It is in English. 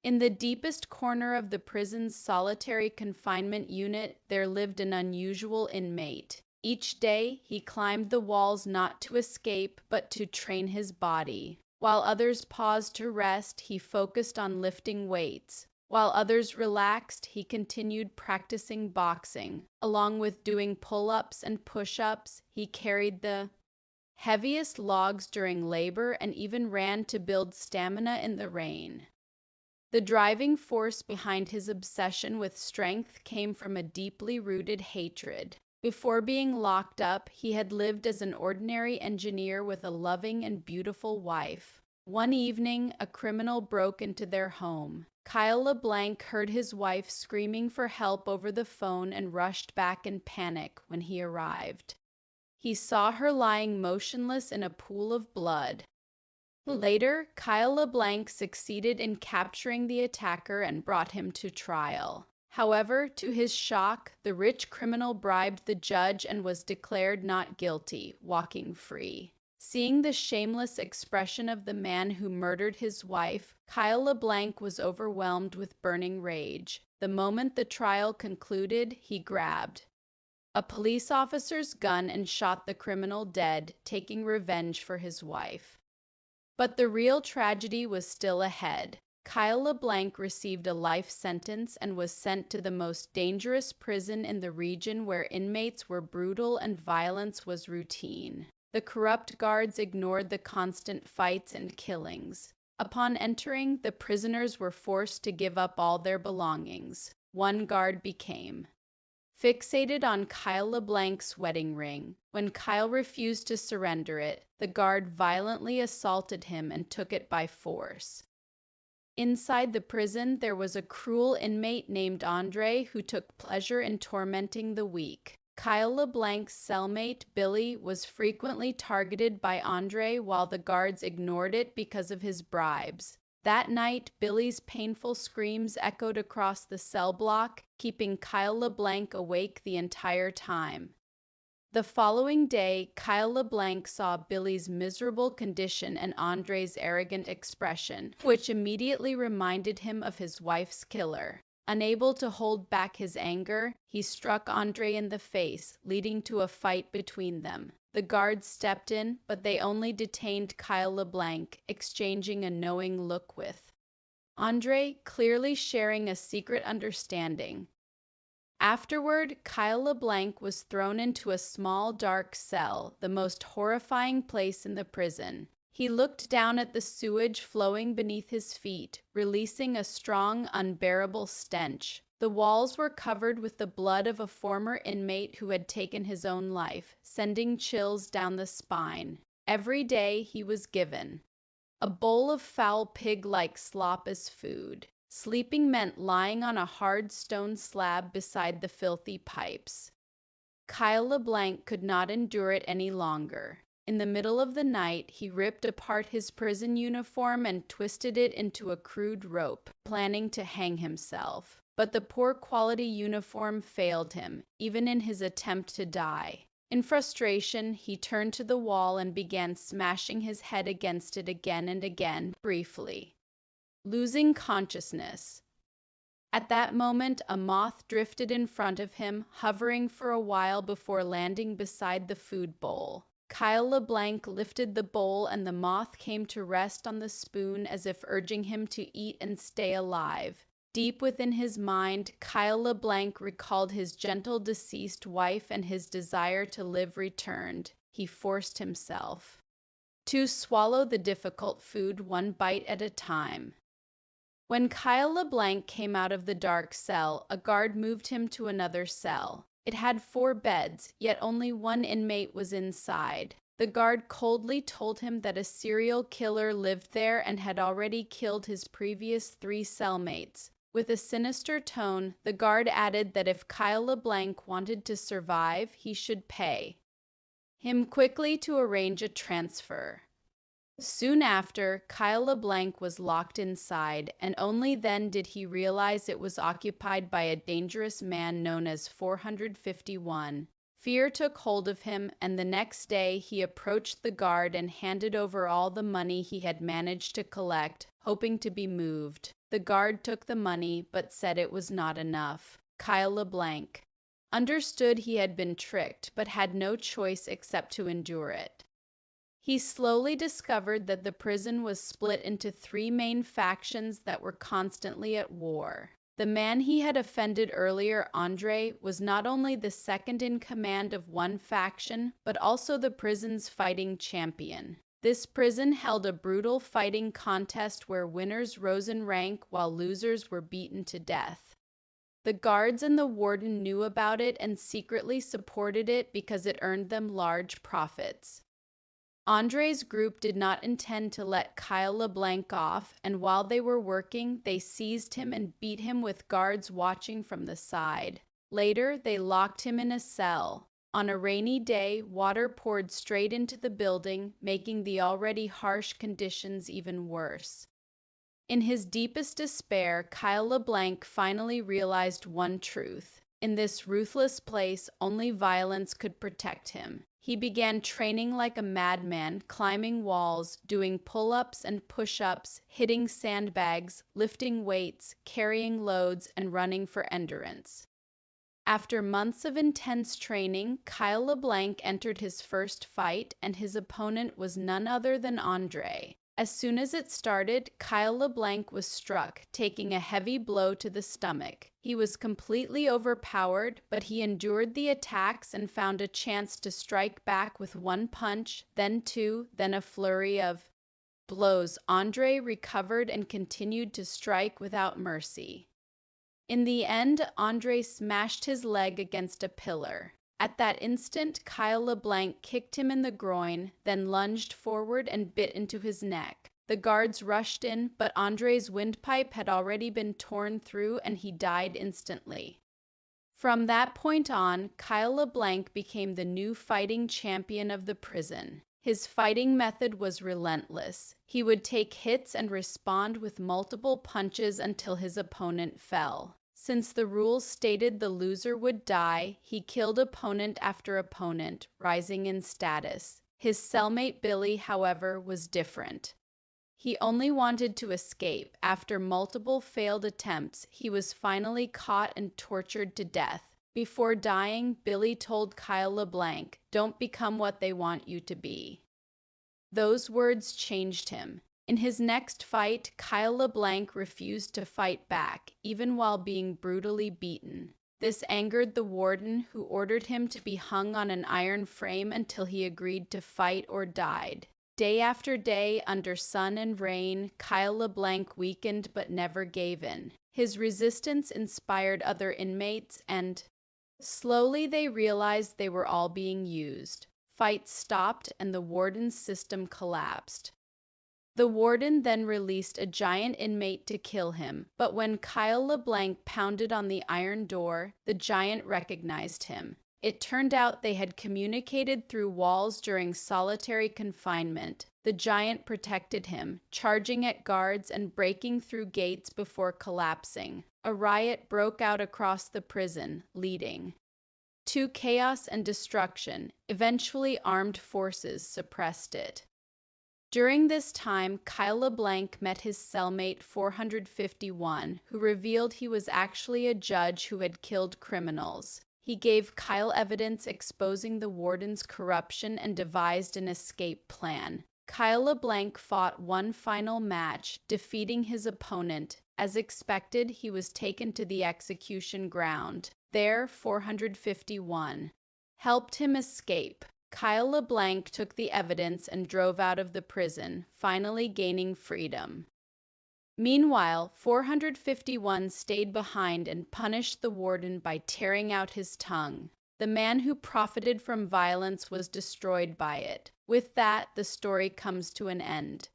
In the deepest corner of the prison's solitary confinement unit, there lived an unusual inmate. Each day, he climbed the walls not to escape, but to train his body. While others paused to rest, he focused on lifting weights. While others relaxed, he continued practicing boxing. Along with doing pull-ups and push-ups, he carried the heaviest logs during labor and even ran to build stamina in the rain. The driving force behind his obsession with strength came from a deeply rooted hatred. Before being locked up, he had lived as an ordinary engineer with a loving and beautiful wife. One evening, a criminal broke into their home. Kyle LeBlanc heard his wife screaming for help over the phone and rushed back in panic when he arrived. He saw her lying motionless in a pool of blood. Later, Kyle LeBlanc succeeded in capturing the attacker and brought him to trial. However, to his shock, the rich criminal bribed the judge and was declared not guilty, walking free. Seeing the shameless expression of the man who murdered his wife, Kyle LeBlanc was overwhelmed with burning rage. The moment the trial concluded, he grabbed a police officer's gun and shot the criminal dead, taking revenge for his wife. But the real tragedy was still ahead. Kyle LeBlanc received a life sentence and was sent to the most dangerous prison in the region where inmates were brutal and violence was routine. The corrupt guards ignored the constant fights and killings. Upon entering, the prisoners were forced to give up all their belongings. One guard became fixated on Kyle LeBlanc's wedding ring. When Kyle refused to surrender it, the guard violently assaulted him and took it by force. Inside the prison, there was a cruel inmate named Andre who took pleasure in tormenting the weak. Kyle LeBlanc's cellmate, Billy, was frequently targeted by Andre while the guards ignored it because of his bribes. That night, Billy's painful screams echoed across the cell block, keeping Kyle LeBlanc awake the entire time. The following day, Kyle LeBlanc saw Billy's miserable condition and Andre's arrogant expression, which immediately reminded him of his wife's killer. Unable to hold back his anger, he struck Andre in the face, leading to a fight between them. The guards stepped in, but they only detained Kyle LeBlanc, exchanging a knowing look with Andre, clearly sharing a secret understanding. Afterward, Kyle LeBlanc was thrown into a small, dark cell, the most horrifying place in the prison. He looked down at the sewage flowing beneath his feet, releasing a strong, unbearable stench. The walls were covered with the blood of a former inmate who had taken his own life, sending chills down the spine. Every day he was given a bowl of foul pig-like slop as food. Sleeping meant lying on a hard stone slab beside the filthy pipes. Kyle LeBlanc could not endure it any longer. In the middle of the night, he ripped apart his prison uniform and twisted it into a crude rope, planning to hang himself. But the poor quality uniform failed him, even in his attempt to die. In frustration, he turned to the wall and began smashing his head against it again and again, briefly, losing consciousness. At that moment, a moth drifted in front of him, hovering for a while before landing beside the food bowl. Kyle LeBlanc lifted the bowl and the moth came to rest on the spoon as if urging him to eat and stay alive. Deep within his mind, Kyle LeBlanc recalled his gentle deceased wife and his desire to live returned. He forced himself to swallow the difficult food one bite at a time. When Kyle LeBlanc came out of the dark cell, a guard moved him to another cell. It had 4 beds, yet only one inmate was inside. The guard coldly told him that a serial killer lived there and had already killed his previous 3 cellmates. With a sinister tone, the guard added that if Kyle LeBlanc wanted to survive, he should pay him quickly to arrange a transfer. Soon after, Kyle LeBlanc was locked inside, and only then did he realize it was occupied by a dangerous man known as 451. Fear took hold of him, and the next day he approached the guard and handed over all the money he had managed to collect, hoping to be moved. The guard took the money but said it was not enough. Kyle LeBlanc understood he had been tricked but had no choice except to endure it. He slowly discovered that the prison was split into three main factions that were constantly at war. The man he had offended earlier, Andre, was not only the second in command of one faction, but also the prison's fighting champion. This prison held a brutal fighting contest where winners rose in rank while losers were beaten to death. The guards and the warden knew about it and secretly supported it because it earned them large profits. Andre's group did not intend to let Kyle LeBlanc off, and while they were working, they seized him and beat him with guards watching from the side. Later, they locked him in a cell. On a rainy day, water poured straight into the building, making the already harsh conditions even worse. In his deepest despair, Kyle LeBlanc finally realized one truth. In this ruthless place, only violence could protect him. He began training like a madman, climbing walls, doing pull-ups and push-ups, hitting sandbags, lifting weights, carrying loads, and running for endurance. After months of intense training, Kyle LeBlanc entered his first fight, and his opponent was none other than Andre. As soon as it started, Kyle LeBlanc was struck, taking a heavy blow to the stomach. He was completely overpowered, but he endured the attacks and found a chance to strike back with one punch, then two, then a flurry of blows. Andre recovered and continued to strike without mercy. In the end, Andre smashed his leg against a pillar. At that instant, Kyle LeBlanc kicked him in the groin, then lunged forward and bit into his neck. The guards rushed in, but Andre's windpipe had already been torn through and he died instantly. From that point on, Kyle LeBlanc became the new fighting champion of the prison. His fighting method was relentless. He would take hits and respond with multiple punches until his opponent fell. Since the rules stated the loser would die, he killed opponent after opponent, rising in status. His cellmate Billy, however, was different. He only wanted to escape. After multiple failed attempts, he was finally caught and tortured to death. Before dying, Billy told Kyle LeBlanc, "Don't become what they want you to be." Those words changed him. In his next fight, Kyle LeBlanc refused to fight back, even while being brutally beaten. This angered the warden, who ordered him to be hung on an iron frame until he agreed to fight or died. Day after day, under sun and rain, Kyle LeBlanc weakened but never gave in. His resistance inspired other inmates, and slowly they realized they were all being used. Fights stopped and the warden's system collapsed. The warden then released a giant inmate to kill him, but when Kyle LeBlanc pounded on the iron door, the giant recognized him. It turned out they had communicated through walls during solitary confinement. The giant protected him, charging at guards and breaking through gates before collapsing. A riot broke out across the prison, leading to chaos and destruction. Eventually, armed forces suppressed it. During this time, Kyle LeBlanc met his cellmate 451, who revealed he was actually a judge who had killed criminals. He gave Kyle evidence exposing the warden's corruption and devised an escape plan. Kyle LeBlanc fought one final match, defeating his opponent. As expected, he was taken to the execution ground. There, 451 helped him escape. Kyle LeBlanc took the evidence and drove out of the prison, finally gaining freedom. Meanwhile, 451 stayed behind and punished the warden by tearing out his tongue. The man who profited from violence was destroyed by it. With that, the story comes to an end.